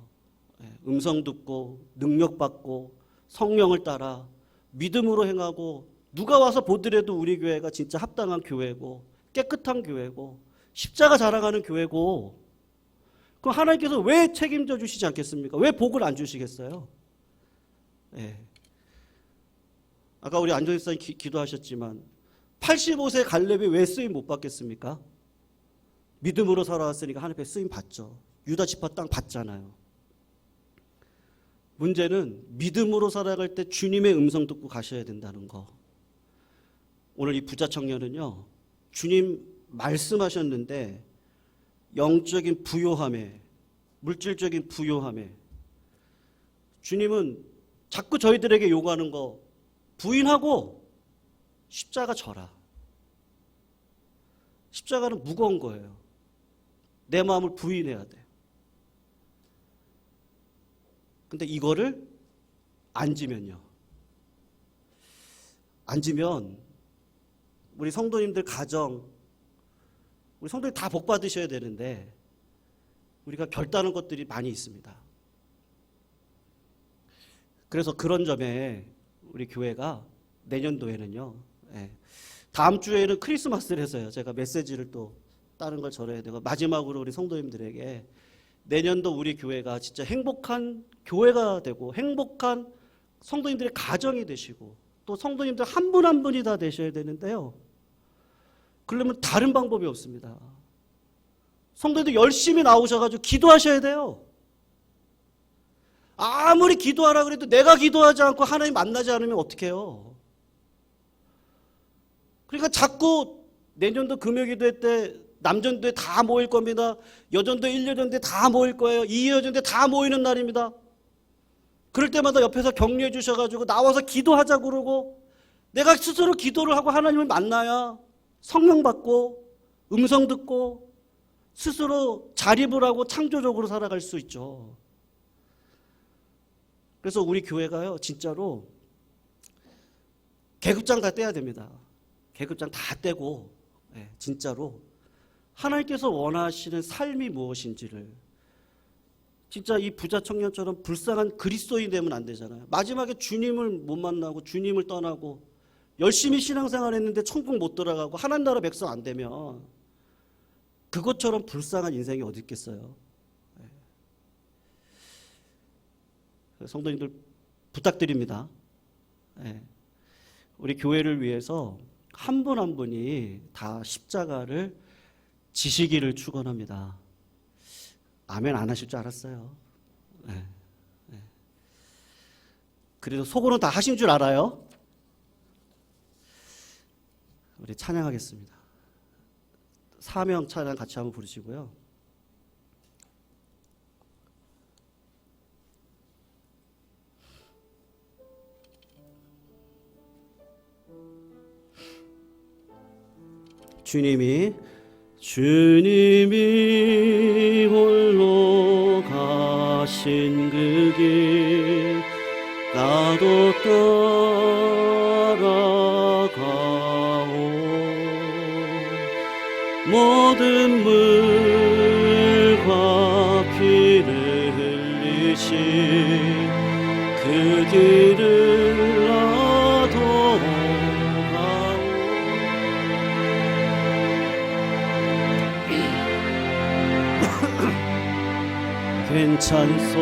[SPEAKER 1] 음성 듣고 능력 받고 성령을 따라 믿음으로 행하고, 누가 와서 보더라도 우리 교회가 진짜 합당한 교회고 깨끗한 교회고 십자가 자랑하는 교회고, 그럼 하나님께서 왜 책임져 주시지 않겠습니까? 왜 복을 안 주시겠어요? 예. 아까 우리 안정희 목사님 기도하셨지만 85세 갈렙이 왜 쓰임 못 받겠습니까? 믿음으로 살아왔으니까 하나님 앞에 쓰임 받죠. 유다 지파 땅 받잖아요. 문제는 믿음으로 살아갈 때 주님의 음성 듣고 가셔야 된다는 거. 오늘 이 부자 청년은요, 주님 말씀하셨는데 영적인 부요함에, 물질적인 부요함에, 주님은 자꾸 저희들에게 요구하는 거 부인하고 십자가 져라. 십자가는 무거운 거예요. 내 마음을 부인해야 돼. 근데 이거를 안 지면요, 안 지면 우리 성도님들 가정, 우리 성도님 다 복 받으셔야 되는데 우리가 결단한 것들이 많이 있습니다. 그래서 그런 점에 우리 교회가 내년도에는요, 다음 주에는 크리스마스를 해서요, 제가 메시지를 또 다른 걸 전해야 되고, 마지막으로 우리 성도님들에게 내년도 우리 교회가 진짜 행복한 교회가 되고 행복한 성도님들의 가정이 되시고 또 성도님들 한 분 한 분이 다 되셔야 되는데요, 그러려면 다른 방법이 없습니다. 성도님들 열심히 나오셔가지고 기도하셔야 돼요. 아무리 기도하라 그래도 내가 기도하지 않고 하나님 만나지 않으면 어떡해요? 그러니까 자꾸 내년도 금요기도회 때 남전도에 다 모일 겁니다. 여전도 1여전도에 다 모일 거예요. 2여전도에 다 모이는 날입니다. 그럴 때마다 옆에서 격려해 주셔가지고 나와서 기도하자 그러고, 내가 스스로 기도를 하고 하나님을 만나야 성령 받고 음성 듣고 스스로 자립을 하고 창조적으로 살아갈 수 있죠. 그래서 우리 교회가요, 진짜로 계급장 다 떼야 됩니다. 계급장 다 떼고, 진짜로 하나님께서 원하시는 삶이 무엇인지를, 진짜 이 부자 청년처럼 불쌍한 그리스도인 되면 안 되잖아요. 마지막에 주님을 못 만나고 주님을 떠나고 열심히 신앙생활 했는데 천국 못 들어가고 하나님 나라 백성 안 되면 그것처럼 불쌍한 인생이 어디 있겠어요. 성도님들 부탁드립니다. 우리 교회를 위해서 한 분 한 분이 다 십자가를 지시기를 축원합니다. 아멘 안 하실 줄 알았어요. 그래도 속으로는 다 하신 줄 알아요. 우리 찬양하겠습니다. 사명 찬양 같이 한번 부르시고요. 주님이 홀로 가신 그 길 나도 따라가오. 모든 물과 피를 흘리신 그 길을 나도 괜찮소.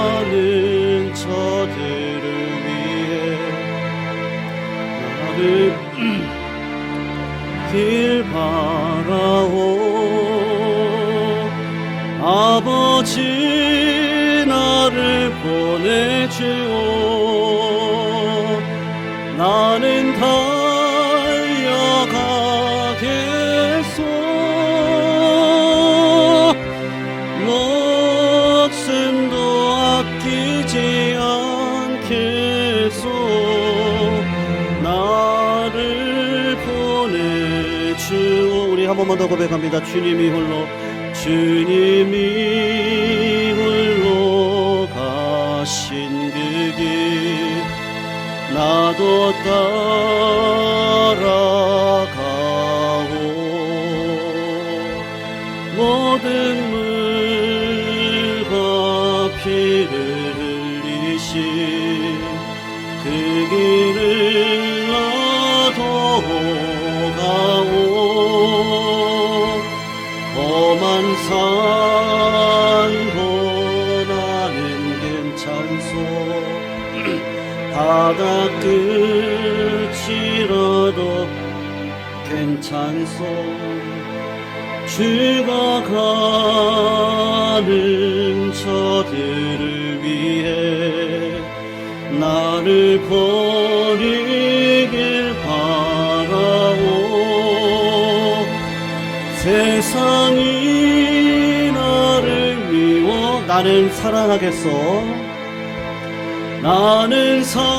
[SPEAKER 1] 죽어가는 저들을 위해 나를 길 바라오. 아버지 나를 보내주오. 나는 달려가겠소. 목숨도 아끼지 않겠소. 나를 보내주오. 우리 한 번만 더 고백합니다. 주님이 홀로 가신 그 길 나도 따라가오. 모든 물과 피를 흘리신 그 길을 나도 가오. 험한 산도 나는 괜찮소. 바다 끝이라도 괜찮소. 죽어가는 저들을 위해 나를 버리길 바라오. 세상이 나를 미워. 나는 사랑하겠소. 나는 사랑하겠소.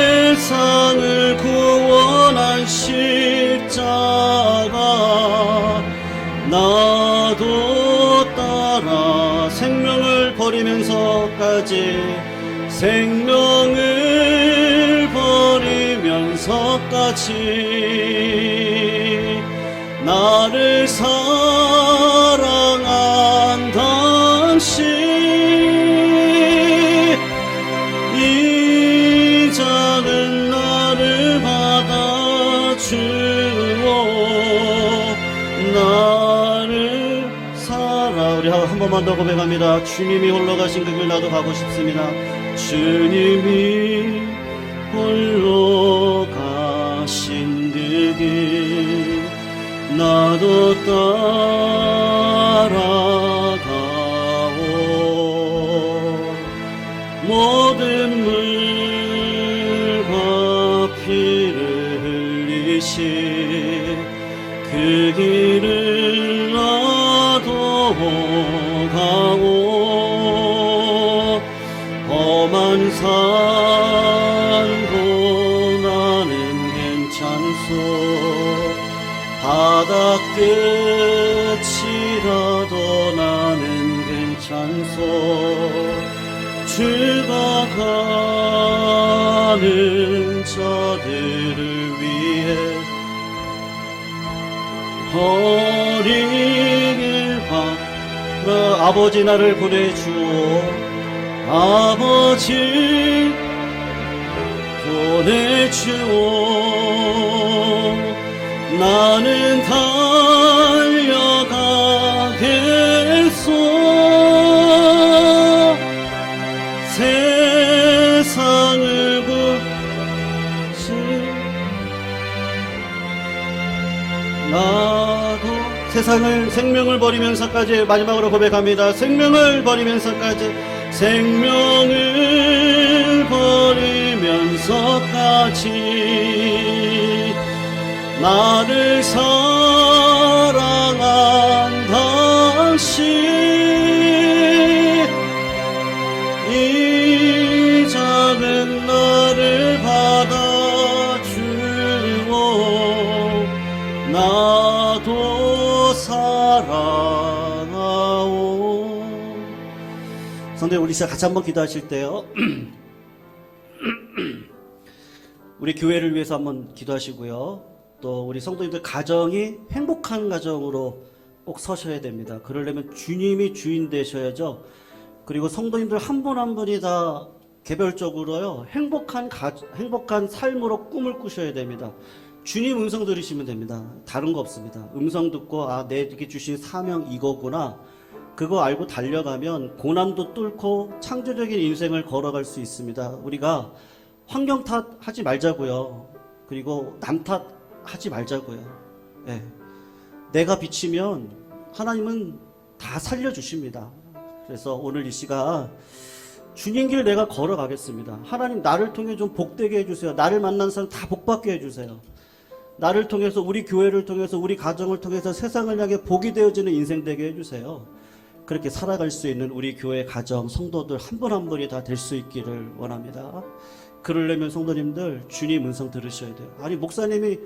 [SPEAKER 1] 세상을 구원한 십자가 나도 따라 생명을 버리면서까지 나를 사랑한 당신 이 작은 나를 받아주어 나를 우리 한 번만 더 고백합니다. 주님이 홀로 가신 그 길 나도 가고 싶습니다. 주님이 홀로 가신 그 길 나도 따라가오. 모든 물과 피를 흘리신 그 길을 나도 가오. 험한 산도 나는 괜찮소. 바다 끝이라도 나는 괜찮소. 죽어가 많은 자들을 위해 버리길 바라. 아버지 나를 보내주오. 아버지 보내주오. 나는 달려가겠소. 세상을 구시 나도 세상을 생명을 버리면서까지 마지막으로 고백합니다. 생명을 버리면서까지 생명을 버리면서까지 나를 사랑한 당신 이제는 나를 받아주오. 나도 사랑하오. 성도님, 우리 같이 한번 기도하실 때요. 우리 교회를 위해서 한번 기도하시고요. 또 우리 성도님들 가정이 행복한 가정으로 꼭 서셔야 됩니다. 그러려면 주님이 주인 되셔야죠. 그리고 성도님들 한 분 한 분이 다 개별적으로요 행복한 삶으로 꿈을 꾸셔야 됩니다. 주님 음성 들으시면 됩니다. 다른 거 없습니다. 음성 듣고 내게 주신 사명 이거구나, 그거 알고 달려가면 고난도 뚫고 창조적인 인생을 걸어갈 수 있습니다. 우리가 환경 탓하지 말자고요. 그리고 남 탓하지 말자고요. 네. 내가 비치면 하나님은 다 살려주십니다. 그래서 오늘 이 시간 주님 길 내가 걸어가겠습니다. 하나님 나를 통해 좀 복되게 해주세요. 나를 만난 사람 다 복받게 해주세요. 나를 통해서, 우리 교회를 통해서, 우리 가정을 통해서 세상을 향해 복이 되어지는 인생 되게 해주세요. 그렇게 살아갈 수 있는 우리 교회 가정 성도들 한 분 한 분이 다 될 수 있기를 원합니다. 그러려면 성도님들 주님 음성 들으셔야 돼요. 아니 목사님이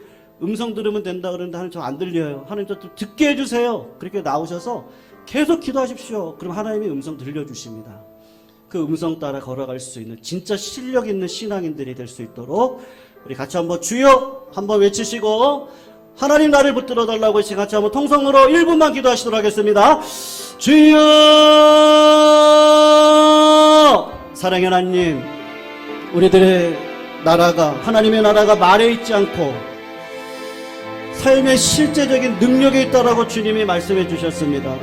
[SPEAKER 1] 음성 들으면 된다 그러는데 하나님 저 안 들려요. 하나님 저 듣게 해주세요. 그렇게 나오셔서 계속 기도하십시오. 그럼 하나님이 음성 들려주십니다. 그 음성 따라 걸어갈 수 있는 진짜 실력 있는 신앙인들이 될 수 있도록 우리 같이 한번 주여 한번 외치시고 하나님 나를 붙들어 달라고 같이 한번 통성으로 1분만 기도하시도록 하겠습니다. 주여. 사랑의 하나님, 우리들의 나라가, 하나님의 나라가 말에 있지 않고 삶의 실제적인 능력에 있다라고 주님이 말씀해 주셨습니다.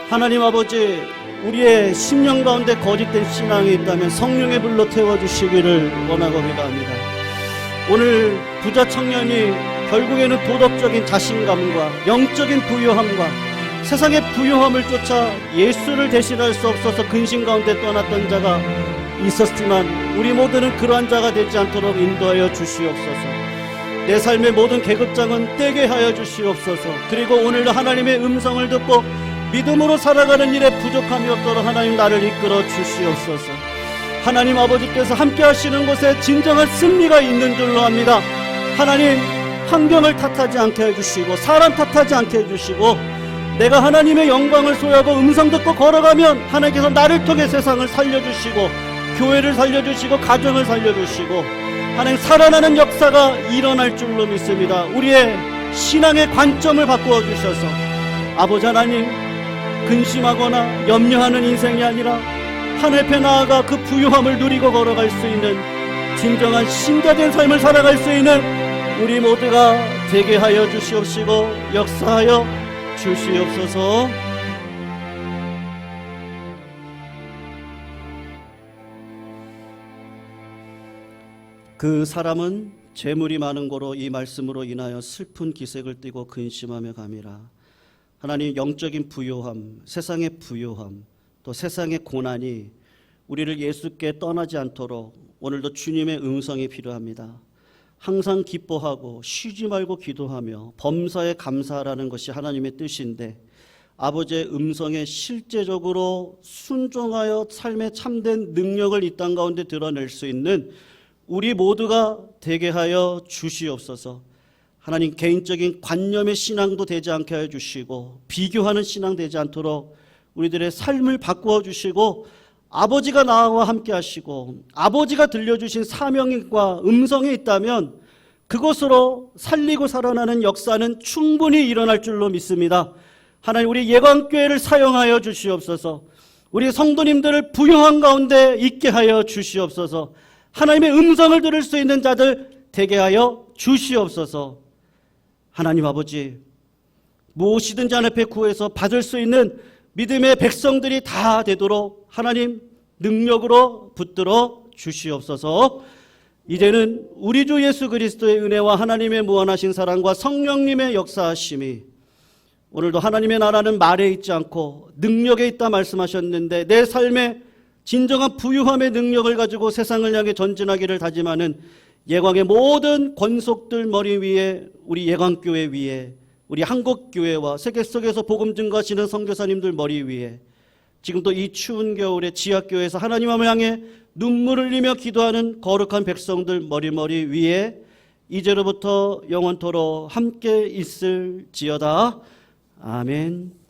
[SPEAKER 1] 하나님 아버지, 우리의 심령 가운데 거짓된 신앙이 있다면 성령의 불로 태워주시기를 원하고 기도합니다. 오늘 부자 청년이 결국에는 도덕적인 자신감과 영적인 부유함과 세상의 부유함을 쫓아 예수를 대신할 수 없어서 근심 가운데 떠났던 자가 있었지만 우리 모두는 그러한 자가 되지 않도록 인도하여 주시옵소서. 내 삶의 모든 계급장은 떼게 하여 주시옵소서. 그리고 오늘도 하나님의 음성을 듣고 믿음으로 살아가는 일에 부족함이 없도록 하나님 나를 이끌어 주시옵소서. 하나님 아버지께서 함께 하시는 곳에 진정한 승리가 있는 줄로 압니다. 하나님, 환경을 탓하지 않게 해주시고 사람 탓하지 않게 해주시고 내가 하나님의 영광을 소유하고 음성 듣고 걸어가면 하나님께서 나를 통해 세상을 살려주시고 교회를 살려주시고 가정을 살려주시고 하나님 살아나는 역사가 일어날 줄로 믿습니다. 우리의 신앙의 관점을 바꾸어 주셔서 아버지 하나님, 근심하거나 염려하는 인생이 아니라 하늘 앞에 나아가 그 부유함을 누리고 걸어갈 수 있는 진정한 신자된 삶을 살아갈 수 있는 우리 모두가 되게 하여 주시옵시고 역사하여 주시옵소서. 그 사람은 재물이 많은 고로 이 말씀으로 인하여 슬픈 기색을 띠고 근심하며 감이라. 하나님, 영적인 부요함, 세상의 부요함, 또 세상의 고난이 우리를 예수께 떠나지 않도록 오늘도 주님의 음성이 필요합니다. 항상 기뻐하고 쉬지 말고 기도하며 범사에 감사하라는 것이 하나님의 뜻인데 아버지의 음성에 실제적으로 순종하여 삶의 참된 능력을 이 땅 가운데 드러낼 수 있는 우리 모두가 되게 하여 주시옵소서. 하나님, 개인적인 관념의 신앙도 되지 않게 하여 주시고 비교하는 신앙 되지 않도록 우리들의 삶을 바꾸어 주시고 아버지가 나와 함께 하시고 아버지가 들려주신 사명과 음성이 있다면 그것으로 살리고 살아나는 역사는 충분히 일어날 줄로 믿습니다. 하나님, 우리 예광교회를 사용하여 주시옵소서. 우리 성도님들을 부유한 가운데 있게 하여 주시옵소서. 하나님의 음성을 들을 수 있는 자들 되게 하여 주시옵소서. 하나님 아버지, 무엇이든지 하나님 앞에 구해서 받을 수 있는 믿음의 백성들이 다 되도록 하나님 능력으로 붙들어 주시옵소서. 이제는 우리 주 예수 그리스도의 은혜와 하나님의 무한하신 사랑과 성령님의 역사하심이, 오늘도 하나님의 나라는 말에 있지 않고 능력에 있다 말씀하셨는데, 내 삶에 진정한 부유함의 능력을 가지고 세상을 향해 전진하기를 다짐하는 예광의 모든 권속들 머리 위에, 우리 예광교회 위에, 우리 한국교회와 세계 속에서 복음 증거하시는 선교사님들 머리 위에, 지금도 이 추운 겨울에 지하교회에서 하나님을 향해 눈물을 흘리며 기도하는 거룩한 백성들 머리 위에 이제로부터 영원토록 함께 있을지어다. 아멘.